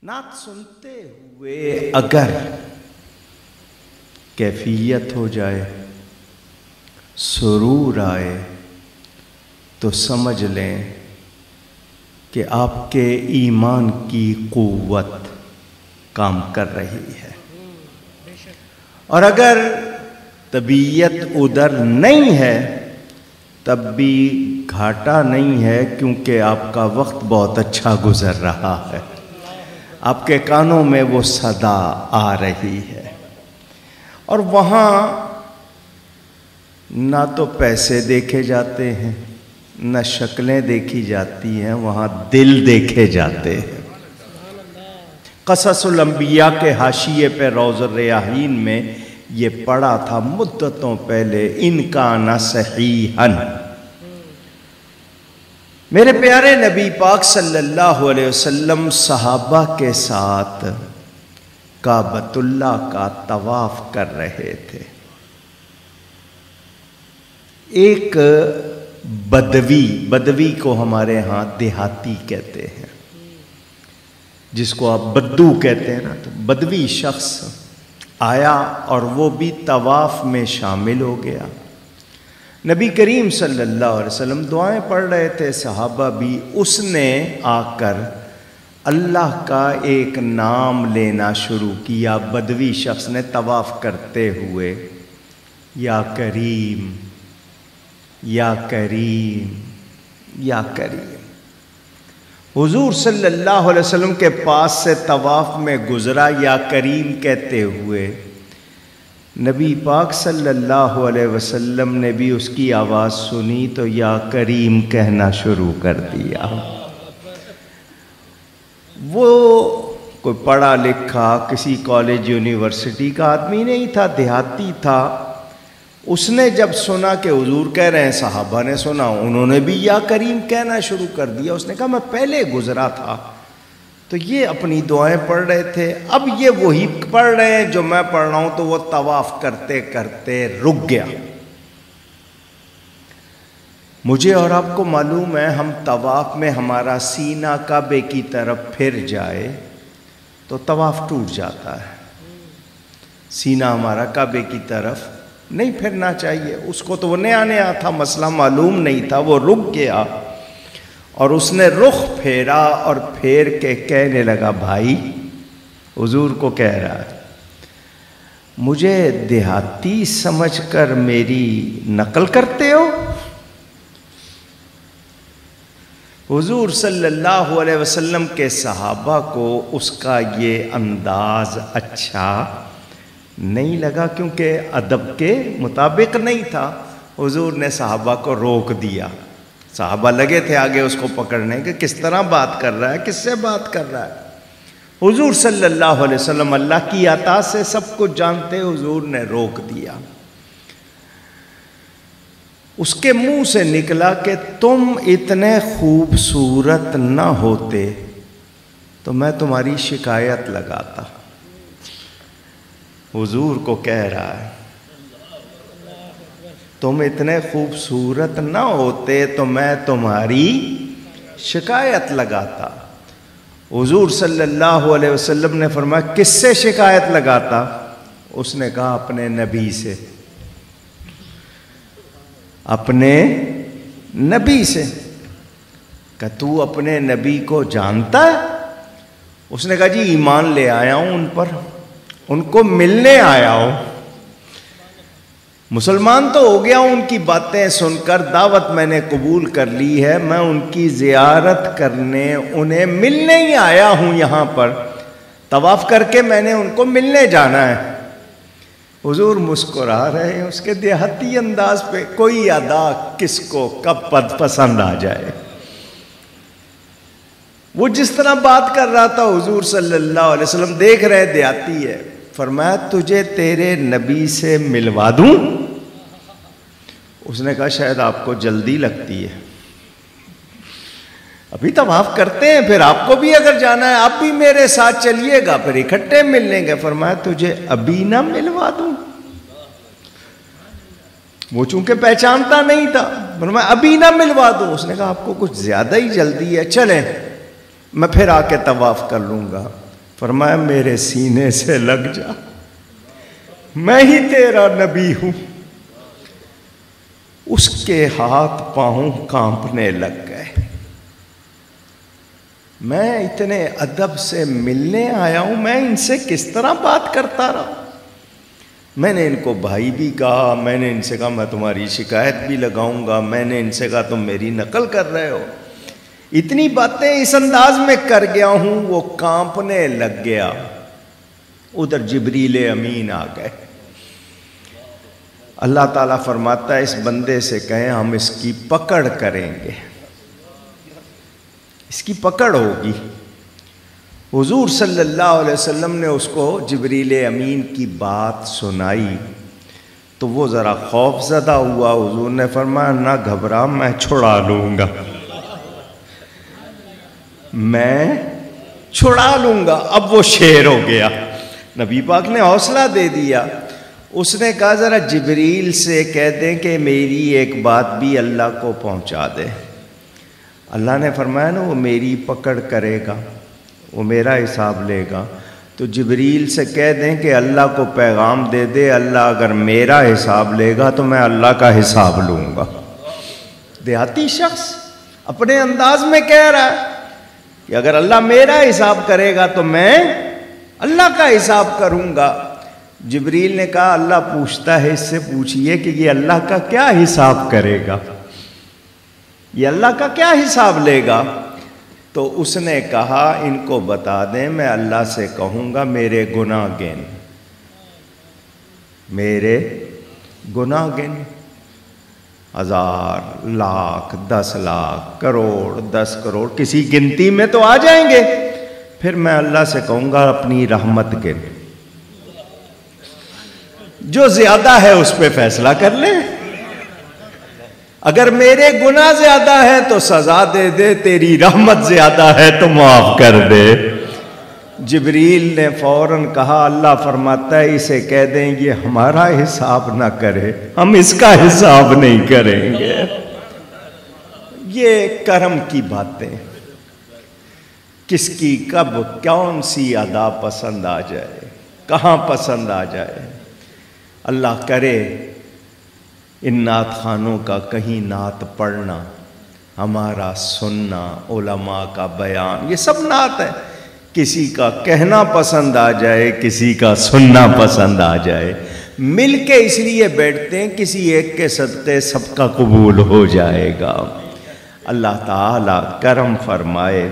نعت سنتے ہوئے اگر کیفیت ہو جائے، سرور آئے، تو سمجھ لیں کہ آپ کے ایمان کی قوت کام کر رہی ہے۔ اور اگر طبیعت ادھر نہیں ہے تب بھی گھاٹا نہیں ہے، کیونکہ آپ کا وقت بہت اچھا گزر رہا ہے، آپ کے کانوں میں وہ صدا آ رہی ہے۔ اور وہاں نہ تو پیسے دیکھے جاتے ہیں، نہ شکلیں دیکھی جاتی ہیں، وہاں دل دیکھے جاتے ہیں۔ قصص الانبیاء کے حاشیے پہ روض الریاحین میں یہ پڑھا تھا مدتوں پہلے، ان کان صحیحاً۔ میرے پیارے نبی پاک صلی اللہ علیہ وسلم صحابہ کے ساتھ کعبۃ اللہ کا طواف کر رہے تھے۔ ایک بدوی کو ہمارے ہاں دیہاتی کہتے ہیں، جس کو آپ بدو کہتے ہیں نا، تو بدوی شخص آیا اور وہ بھی طواف میں شامل ہو گیا۔ نبی کریم صلی اللہ علیہ وسلم دعائیں پڑھ رہے تھے، صحابہ بھی۔ اس نے آ کر اللہ کا ایک نام لینا شروع کیا، بدوی شخص نے طواف کرتے ہوئے، یا کریم یا کریم یا کریم۔ حضور صلی اللہ علیہ وسلم کے پاس سے طواف میں گزرا یا کریم کہتے ہوئے، نبی پاک صلی اللہ علیہ وسلم نے بھی اس کی آواز سنی تو یا کریم کہنا شروع کر دیا۔ وہ کوئی پڑھا لکھا کسی کالج یونیورسٹی کا آدمی نہیں تھا، دیہاتی تھا۔ اس نے جب سنا کہ حضور کہہ رہے ہیں، صحابہ نے سنا، انہوں نے بھی یا کریم کہنا شروع کر دیا۔ اس نے کہا میں پہلے گزرا تھا تو یہ اپنی دعائیں پڑھ رہے تھے، اب یہ وہی پڑھ رہے ہیں جو میں پڑھ رہا ہوں۔ تو وہ طواف کرتے کرتے رک گیا۔ مجھے اور آپ کو معلوم ہے، ہم طواف میں ہمارا سینہ کعبے کی طرف پھر جائے تو طواف ٹوٹ جاتا ہے۔ سینہ ہمارا کعبے کی طرف نہیں پھرنا چاہیے۔ اس کو تو وہ نیا تھا، مسئلہ معلوم نہیں تھا، وہ رک گیا اور اس نے رخ پھیرا اور پھیر کے کہنے لگا، بھائی، حضور کو کہہ رہا ہے، مجھے دیہاتی سمجھ کر میری نقل کرتے ہو؟ حضور صلی اللہ علیہ وسلم کے صحابہ کو اس کا یہ انداز اچھا نہیں لگا، کیونکہ ادب کے مطابق نہیں تھا۔ حضور نے صحابہ کو روک دیا۔ صحابہ لگے تھے آگے اس کو پکڑنے کہ کس طرح بات کر رہا ہے، کس سے بات کر رہا ہے۔ حضور صلی اللہ علیہ وسلم اللہ کی عطا سے سب کچھ جانتے، حضور نے روک دیا۔ اس کے منہ سے نکلا کہ تم اتنے خوبصورت نہ ہوتے تو میں تمہاری شکایت لگاتا۔ حضور کو کہہ رہا ہے، تم اتنے خوبصورت نہ ہوتے تو میں تمہاری شکایت لگاتا۔ حضور صلی اللہ علیہ وسلم نے فرمایا، کس سے شکایت لگاتا؟ اس نے کہا، اپنے نبی سے، اپنے نبی سے۔ کہ تو اپنے نبی کو جانتا ہے؟ اس نے کہا، جی ایمان لے آیا ہوں ان پر، ان کو ملنے آیا ہوں، مسلمان تو ہو گیا ہوں، ان کی باتیں سن کر دعوت میں نے قبول کر لی ہے، میں ان کی زیارت کرنے انہیں ملنے ہی آیا ہوں۔ یہاں پر طواف کر کے میں نے ان کو ملنے جانا ہے۔ حضور مسکرا رہے ہیں اس کے دیہاتی انداز پہ۔ کوئی ادا کس کو کب پسند آ جائے۔ وہ جس طرح بات کر رہا تھا، حضور صلی اللہ علیہ وسلم دیکھ رہے دیہاتی ہے، فرمایا، تجھے تیرے نبی سے ملوا دوں؟ اس نے کہا، شاید آپ کو جلدی لگتی ہے، ابھی طواف کرتے ہیں، پھر آپ کو بھی اگر جانا ہے آپ بھی میرے ساتھ چلیے گا، پھر اکٹھے مل لیں گے۔ فرمایا، تجھے ابھی نہ ملوا دوں؟ وہ چونکہ پہچانتا نہیں تھا، فرمایا، ابھی نہ ملوا دوں؟ اس نے کہا، آپ کو کچھ زیادہ ہی جلدی ہے، چلیں میں پھر آ کے طواف کر لوں گا۔ فرمایا میرے سینے سے لگ جا، میں ہی تیرا نبی ہوں۔ اس کے ہاتھ پاؤں کانپنے لگ گئے۔ میں اتنے ادب سے ملنے آیا ہوں، میں ان سے کس طرح بات کرتا رہا؟ میں نے ان کو بھائی بھی کہا، میں نے ان سے کہا میں تمہاری شکایت بھی لگاؤں گا، میں نے ان سے کہا تم میری نقل کر رہے ہو۔ اتنی باتیں اس انداز میں کر گیا ہوں، وہ کانپنے لگ گیا۔ ادھر جبریل امین آ گئے۔ اللہ تعالیٰ فرماتا ہے اس بندے سے کہیں ہم اس کی پکڑ کریں گے، اس کی پکڑ ہوگی۔ حضور صلی اللہ علیہ وسلم نے اس کو جبریل امین کی بات سنائی تو وہ ذرا خوف زدہ ہوا۔ حضور نے فرمایا نہ گھبرا، میں چھڑا لوں گا، میں چھڑا لوں گا۔ اب وہ شیر ہو گیا، نبی پاک نے حوصلہ دے دیا۔ اس نے کہا ذرا جبریل سے کہہ دیں کہ میری ایک بات بھی اللہ کو پہنچا دے۔ اللہ نے فرمایا نا وہ میری پکڑ کرے گا، وہ میرا حساب لے گا، تو جبریل سے کہہ دیں کہ اللہ کو پیغام دے دے اللہ اگر میرا حساب لے گا تو میں اللہ کا حساب لوں گا۔ دیہاتی شخص اپنے انداز میں کہہ رہا ہے کہ اگر اللہ میرا حساب کرے گا تو میں اللہ کا حساب کروں گا۔ جبریل نے کہا اللہ پوچھتا ہے، اس سے پوچھئے کہ یہ اللہ کا کیا حساب کرے گا، یہ اللہ کا کیا حساب لے گا؟ تو اس نے کہا ان کو بتا دیں میں اللہ سے کہوں گا میرے گناہ گن، میرے گناہ گن، 1000 لاکھ 10 لاکھ کروڑ 10 کروڑ کسی گنتی میں تو آ جائیں گے۔ پھر میں اللہ سے کہوں گا اپنی رحمت گن، جو زیادہ ہے اس پہ فیصلہ کر لیں، اگر میرے گناہ زیادہ ہے تو سزا دے دے، تیری رحمت زیادہ ہے تو معاف کر دے۔ جبریل نے فوراً کہا اللہ فرماتا ہے اسے کہہ دیں یہ ہمارا حساب نہ کرے، ہم اس کا حساب نہیں کریں گے۔ یہ کرم کی باتیں، کس کی کب کون سی ادا پسند آ جائے، کہاں پسند آ جائے۔ اللہ کرے ان نعت خانوں کا کہیں نعت پڑھنا، ہمارا سننا، علماء کا بیان، یہ سب نعت ہے، کسی کا کہنا پسند آ جائے، کسی کا سننا پسند آ جائے، مل کے اس لیے بیٹھتے ہیں کسی ایک کے صدقے سب کا قبول ہو جائے گا۔ اللہ تعالیٰ کرم فرمائے۔